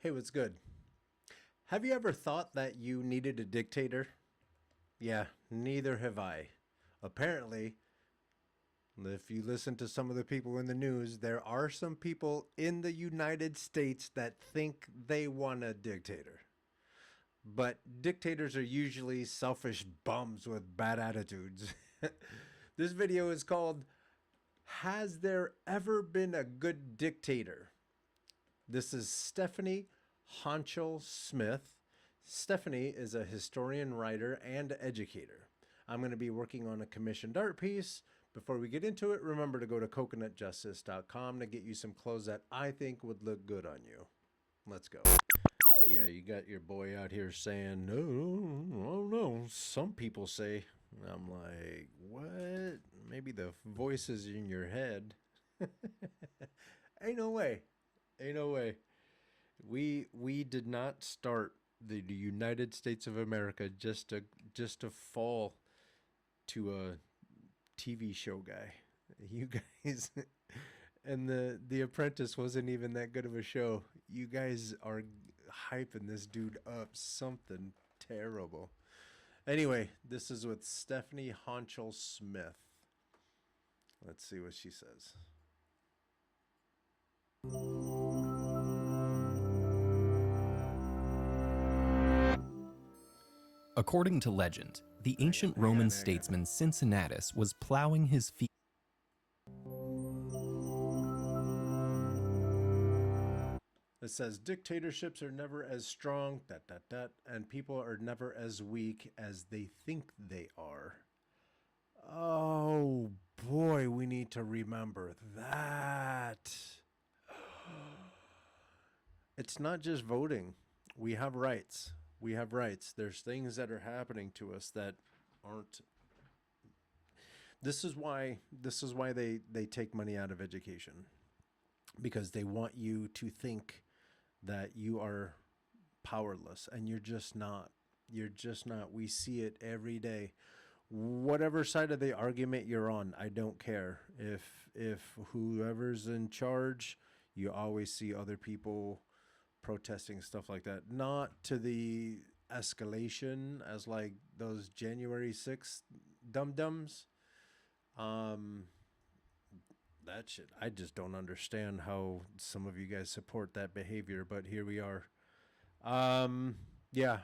Hey, what's good? Have you ever thought that you needed a dictator? Yeah, neither have I. Apparently, if you listen to some of the people in the news, there are some people in the United States that think they want a dictator. But dictators are usually selfish bums with bad attitudes. This video is called Has There Ever Been a Good Dictator? This is Stephanie Honchell Smith. Stephanie is a historian, writer, and educator. I'm going to be working on a commissioned art piece. Before we get into it, remember to go to coconutjustice.com to get you some clothes that I think would look good on you. Let's go. Yeah, you got your boy out here saying, no, no, no. Some people say, I'm like, what? Maybe the voices in your head. Ain't no way. Ain't no way. We did not start the United States of America just to fall to a TV show guy. You guys and the Apprentice wasn't even that good of a show. You guys are hyping this dude up something terrible. Anyway, this is with Stephanie Honchell Smith. Let's see what she says. According to legend, the ancient Roman statesman Cincinnatus was plowing his field. It says dictatorships are never as strong, and people are never as weak as they think they are. Oh boy, we need to remember that. It's not just voting. We have rights. We have rights. There's things that are happening to us that aren't. This is why they take money out of education, because they want you to think that you are powerless, and you're just not. You're just not. We see it every day. Whatever side of the argument you're on, I don't care. If whoever's in charge, you always see other people protesting, stuff like that. Not to the escalation as like those January 6th dum-dums. That shit, I just don't understand how some of you guys support that behavior, but here we are. Yeah.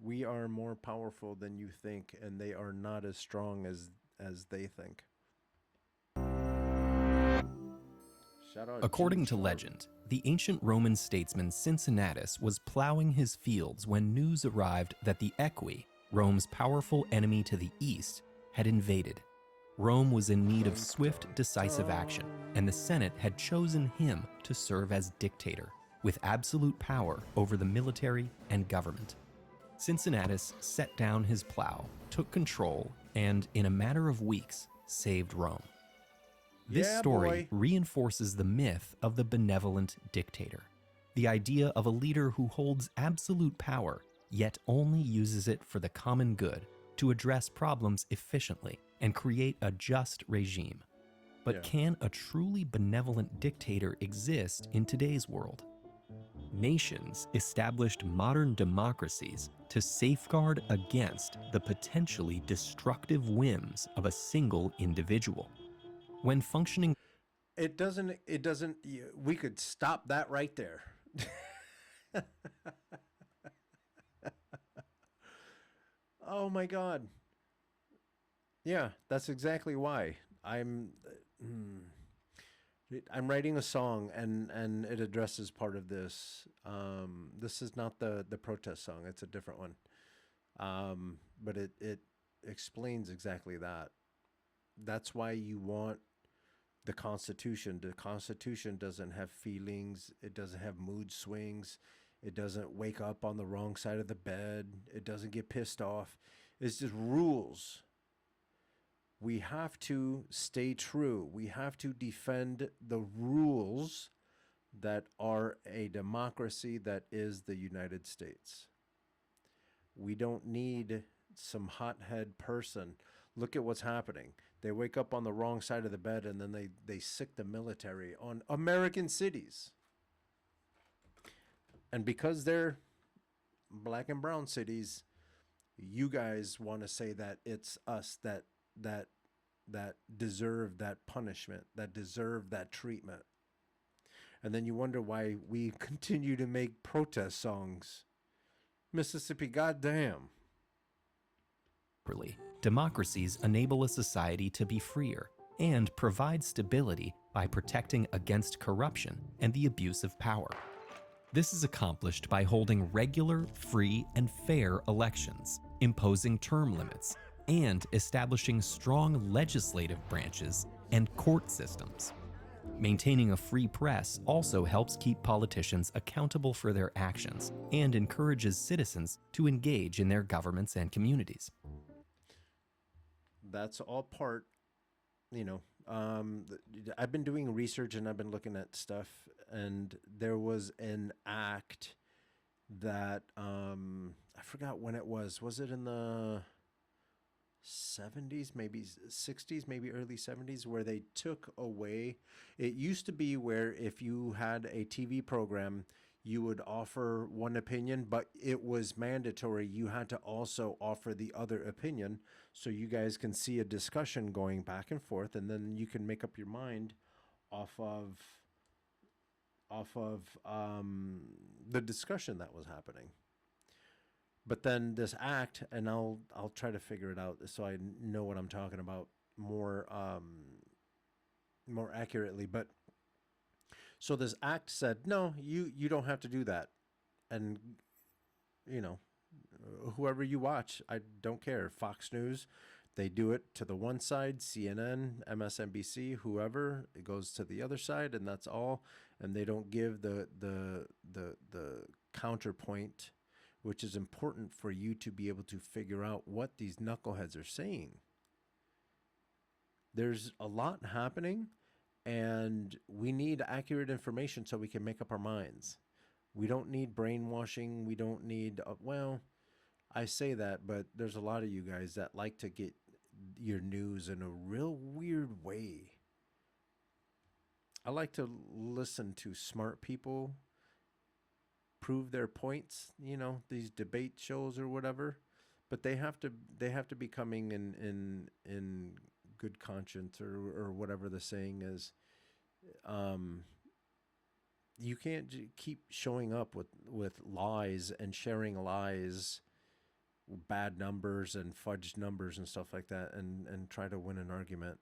We are more powerful than you think, and they are not as strong as they think. Shout out According Gene to Sharp. legend, the ancient Roman statesman Cincinnatus was plowing his fields when news arrived that the Equi, Rome's powerful enemy to the east, had invaded. Rome was in need of swift, decisive action, and the Senate had chosen him to serve as dictator, with absolute power over the military and government. Cincinnatus set down his plow, took control, and in a matter of weeks, saved Rome. This story reinforces the myth of the benevolent dictator, the idea of a leader who holds absolute power, yet only uses it for the common good to address problems efficiently and create a just regime. But can a truly benevolent dictator exist in today's world? Nations established modern democracies to safeguard against the potentially destructive whims of a single individual. When functioning, it doesn't, we could stop that right there. Oh my God. Yeah, that's exactly why. I'm writing a song, and it addresses part of this. This is not the protest song. It's a different one. But it explains exactly that. That's why you want the Constitution. The Constitution doesn't have feelings. It doesn't have mood swings. It doesn't wake up on the wrong side of the bed. It doesn't get pissed off. It's just rules. We have to stay true. We have to defend the rules that are a democracy that is the United States. We don't need some hothead person. Look at what's happening. They wake up on the wrong side of the bed, and then they sick the military on American cities. And because they're black and brown cities, you guys want to say that it's us that that deserve that punishment, that deserve that treatment. And then you wonder why we continue to make protest songs. Mississippi, goddamn. Democracies enable a society to be freer and provide stability by protecting against corruption and the abuse of power. This is accomplished by holding regular, free, and fair elections, imposing term limits, and establishing strong legislative branches and court systems. Maintaining a free press also helps keep politicians accountable for their actions and encourages citizens to engage in their governments and communities. That's all part, you know. I've been doing research and I've been looking at stuff, and there was an act that I forgot when it was. Was it in the 70s, maybe 60s, maybe early 70s, where they took away? It used to be where if you had a TV program, you would offer one opinion, but it was mandatory. You had to also offer the other opinion so you guys can see a discussion going back and forth, and then you can make up your mind off of the discussion that was happening. But then this act, and I'll try to figure it out so I know what I'm talking about more more accurately. But so this act said, no, you don't have to do that, and you know, whoever you watch, I don't care. Fox News, they do it to the one side. CNN, MSNBC, whoever, it goes to the other side, and that's all. And they don't give the counterpoint, which is important for you to be able to figure out what these knuckleheads are saying. There's a lot happening, and we need accurate information so we can make up our minds. We don't need brainwashing. We don't need, well, I say that, but there's a lot of you guys that like to get your news in a real weird way. I like to listen to smart people prove their points, you know, these debate shows or whatever, but they have to be coming in good conscience, or whatever the saying is. You can't keep showing up with lies and sharing lies, bad numbers and fudged numbers and stuff like that, and try to win an argument.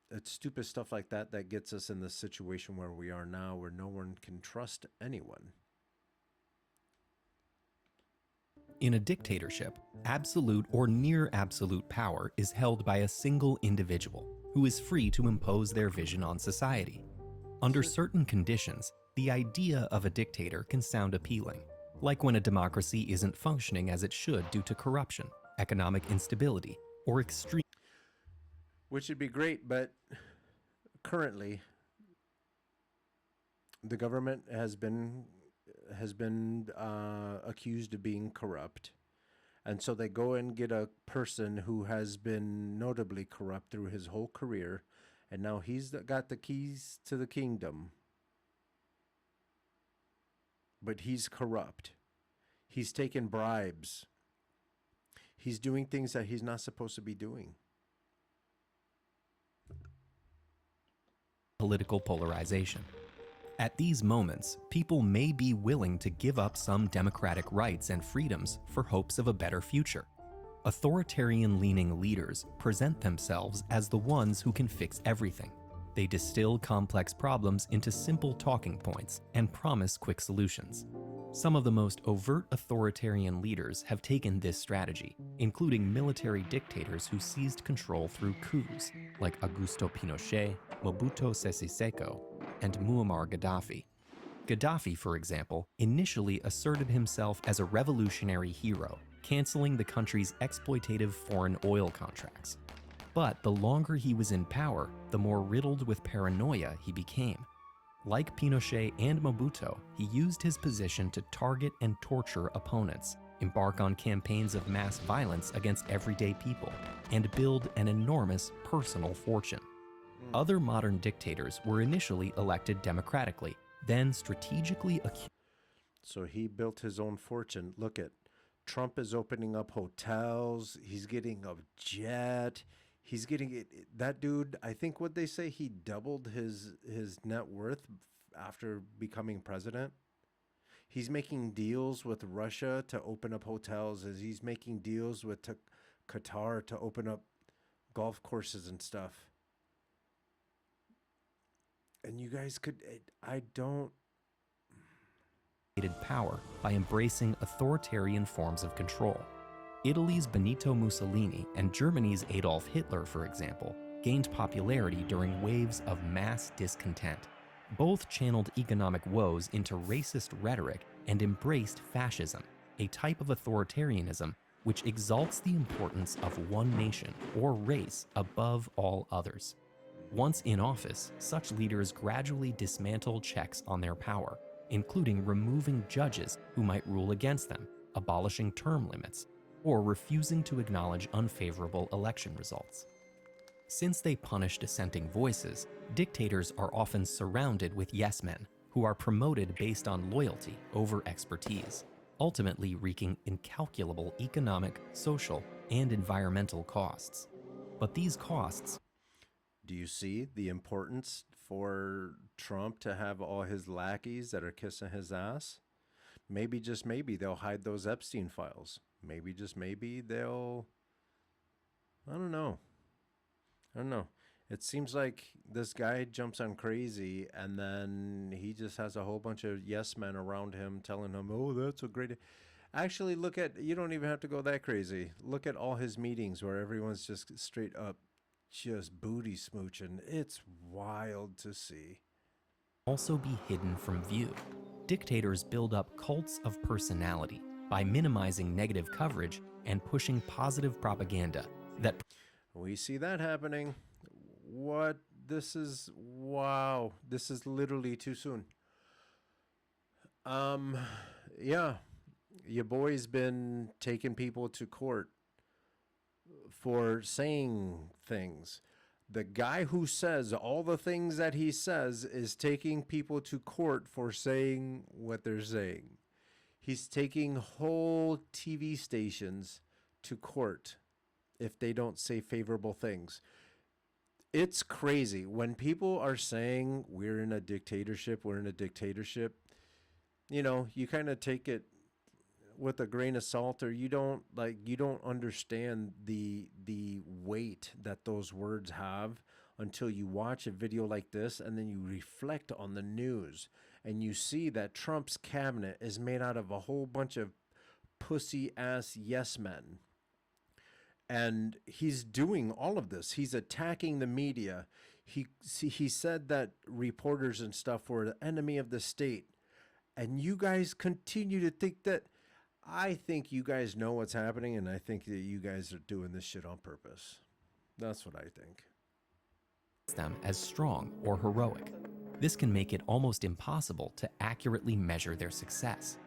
It's stupid stuff like that that gets us in the situation where we are now, where no one can trust anyone. In a dictatorship, absolute or near absolute power is held by a single individual who is free to impose their vision on society. Under certain conditions, the idea of a dictator can sound appealing, like when a democracy isn't functioning as it should due to corruption, economic instability, or extreme. Which would be great, but currently the government has been accused of being corrupt, and so they go and get a person who has been notably corrupt through his whole career, and now he's got the keys to the kingdom, but he's corrupt. He's taking bribes. He's doing things that he's not supposed to be doing. Political polarization. At these moments, people may be willing to give up some democratic rights and freedoms for hopes of a better future. Authoritarian-leaning leaders present themselves as the ones who can fix everything. They distill complex problems into simple talking points and promise quick solutions. Some of the most overt authoritarian leaders have taken this strategy, including military dictators who seized control through coups, like Augusto Pinochet, Mobutu Sese Seko, and Muammar Gaddafi. Gaddafi, for example, initially asserted himself as a revolutionary hero, canceling the country's exploitative foreign oil contracts. But the longer he was in power, the more riddled with paranoia he became. Like Pinochet and Mobutu, he used his position to target and torture opponents, embark on campaigns of mass violence against everyday people, and build an enormous personal fortune. Other modern dictators were initially elected democratically, then strategically So he built his own fortune. Look at Trump is opening up hotels. He's getting a jet. He's getting it. That dude, I think what they say, he doubled his net worth after becoming president. He's making deals with Russia to open up hotels. As he's making deals with Qatar to open up golf courses and stuff. And you guys could, I don't. power by embracing authoritarian forms of control. Italy's Benito Mussolini and Germany's Adolf Hitler, for example, gained popularity during waves of mass discontent. Both channeled economic woes into racist rhetoric and embraced fascism, a type of authoritarianism which exalts the importance of one nation or race above all others. Once in office, such leaders gradually dismantle checks on their power, including removing judges who might rule against them, abolishing term limits, or refusing to acknowledge unfavorable election results. Since they punish dissenting voices, dictators are often surrounded with yes-men who are promoted based on loyalty over expertise, ultimately wreaking incalculable economic, social, and environmental costs. But these costs... Do you see the importance for Trump to have all his lackeys that are kissing his ass? Maybe, just maybe, they'll hide those Epstein files. Maybe, just maybe, they'll... I don't know. It seems like this guy jumps on crazy and then he just has a whole bunch of yes men around him telling him, oh, that's a great... Actually, look at... You don't even have to go that crazy. Look at all his meetings where everyone's just straight up just booty smooching. It's wild to see. Also be hidden from view. Dictators build up cults of personality by minimizing negative coverage and pushing positive propaganda that... We see that happening. What? This is... Wow. This is literally too soon. Yeah. Your boy's been taking people to court for saying things. The guy who says all the things that he says is taking people to court for saying what they're saying. He's taking whole TV stations to court if they don't say favorable things. It's crazy. When people are saying we're in a dictatorship, you know, you kind of take it with a grain of salt, or you don't understand the weight that those words have until you watch a video like this and then you reflect on the news and you see that Trump's cabinet is made out of a whole bunch of pussy ass yes men. And he's doing all of this. He's attacking the media. He said that reporters and stuff were the enemy of the state. And you guys continue to think that. I think you guys know what's happening, and I think that you guys are doing this shit on purpose. That's what I think. Them as strong or heroic. This can make it almost impossible to accurately measure their success.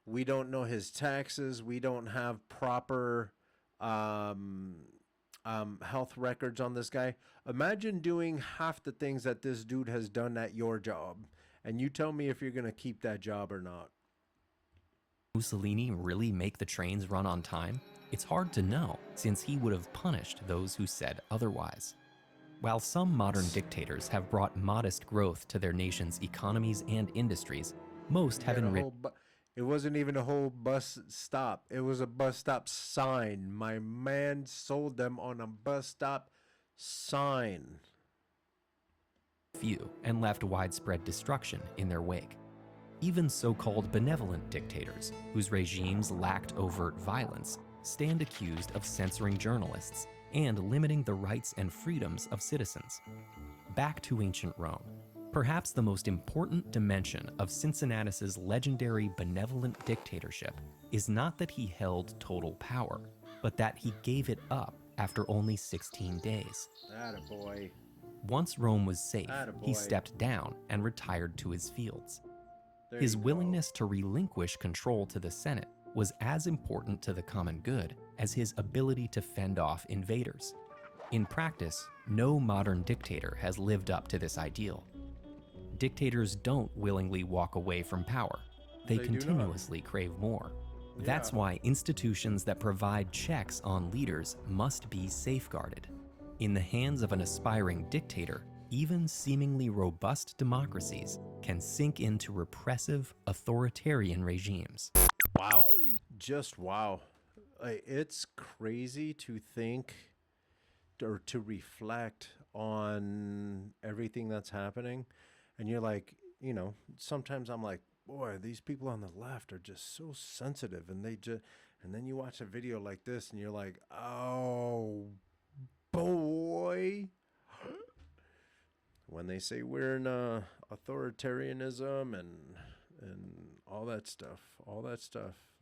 We don't know his taxes. We don't have proper health records on this guy. Imagine doing half the things that this dude has done at your job, and you tell me if you're going to keep that job or not. Mussolini really make the trains run on time? It's hard to know, since he would have punished those who said otherwise. While some modern dictators have brought modest growth to their nation's economies and industries, most have enriched... It wasn't even a whole bus stop. It was a bus stop sign. My man sold them on a bus stop sign. Few, and left widespread destruction in their wake. Even so-called benevolent dictators, whose regimes lacked overt violence, stand accused of censoring journalists and limiting the rights and freedoms of citizens. Back to ancient Rome. Perhaps the most important dimension of Cincinnatus's legendary benevolent dictatorship is not that he held total power, but that he gave it up after only 16 days. Attaboy. Once Rome was safe, Attaboy. he stepped down and retired to his fields. There His you willingness to relinquish control to the Senate was as important to the common good as his ability to fend off invaders. In practice, no modern dictator has lived up to this ideal. dictators don't willingly walk away from power. They They do not. continuously crave more. That's Yeah. why institutions that provide checks on leaders must be safeguarded. In the hands of an aspiring dictator, even seemingly robust democracies can sink into repressive, authoritarian regimes. Wow. Just wow. It's crazy to think or to reflect on everything that's happening. And you're like, sometimes I'm like, boy, these people on the left are just so sensitive. And then you watch a video like this and you're like, oh, boy. When they say we're in authoritarianism and all that stuff,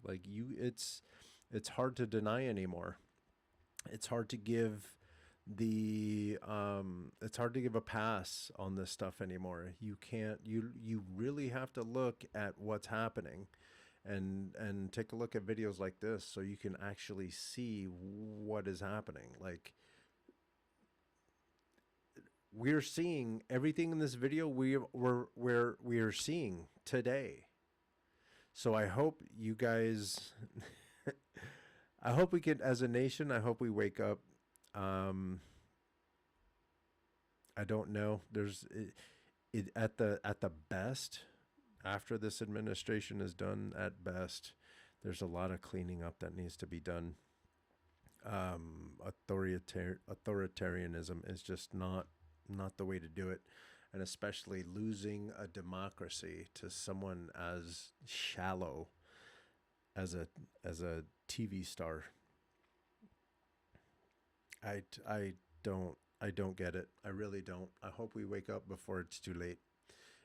like it's hard to deny anymore. It's hard to give it's hard to give a pass on this stuff anymore. You can't. You really have to look at what's happening, and take a look at videos like this so you can actually see what is happening. Like, we're seeing everything in this video we are seeing today. So I hope you guys I hope we can, as a nation, I hope we wake up. I don't know. There's it at the best, after this administration is done, at best, there's a lot of cleaning up that needs to be done. Authoritarianism is just not the way to do it, and especially losing a democracy to someone as shallow as a TV star. I don't get it. I really don't. I hope we wake up before it's too late.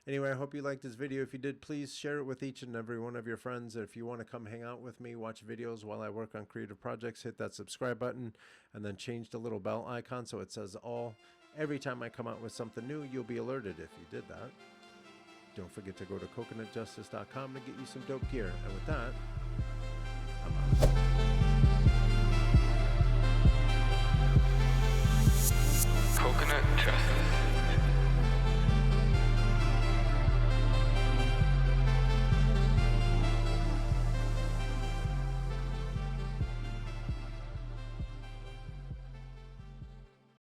Anyway, I hope you liked this video. If you did, please share it with each and every one of your friends. If you want to come hang out with me, watch videos while I work on creative projects, hit that subscribe button and then change the little bell icon so it says all. Every time I come out with something new, you'll be alerted if you did that. Don't forget to go to coconutjustice.com to get you some dope gear. And with that,